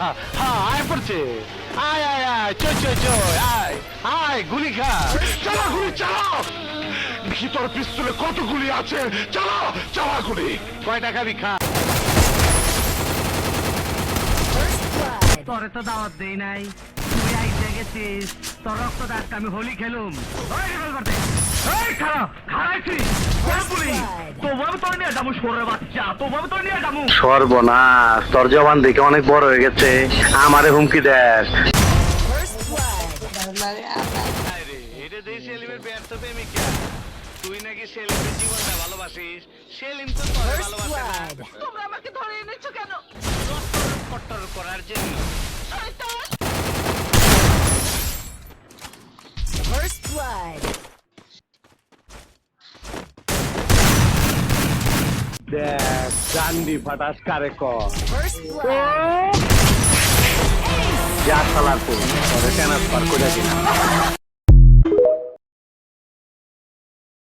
আয় পড়ছে। আয় আয় আয়, চো চো চো, আয় আয়, গুলি খা। চালা গুলি চালাও। ভিতর পিস্তলে কত গুলি আছে, চালাও চালা গুলি। কয়টা খাবি খা। তোরে তো দাওয়াত দেই নাই, তুই আইতে গেছিস, তোর রক্ত দাঁতটা আমি হোলি খেলুম। ওই রিভলভার দে। এই খারাপ খারাইছি কোন পুলি, তোমার তো নিয়ে যাবো সরে বাচ্চা, তোমার তো নিয়ে যাবো। সর্বনাশ, তোর জবান দেখে অনেক বড় হয়ে গেছে, আমারে হুমকি দেয়। আরে এটা দেই সেলিমের ব্যর্থ প্রেমিকা। তুই নাকি সেলিমের জীবনটা ভালোবাসিস, সেলিম তো তোরে ভালোবাসে না। তোমরা আমাকে ধরে এনেছো কেন? কট্টর করার জন্য। First blood. দেখ জান্ডি ফাটাস কারে কর। First blood. যা চালার তোরে ট্রান্সফার করে দিনা।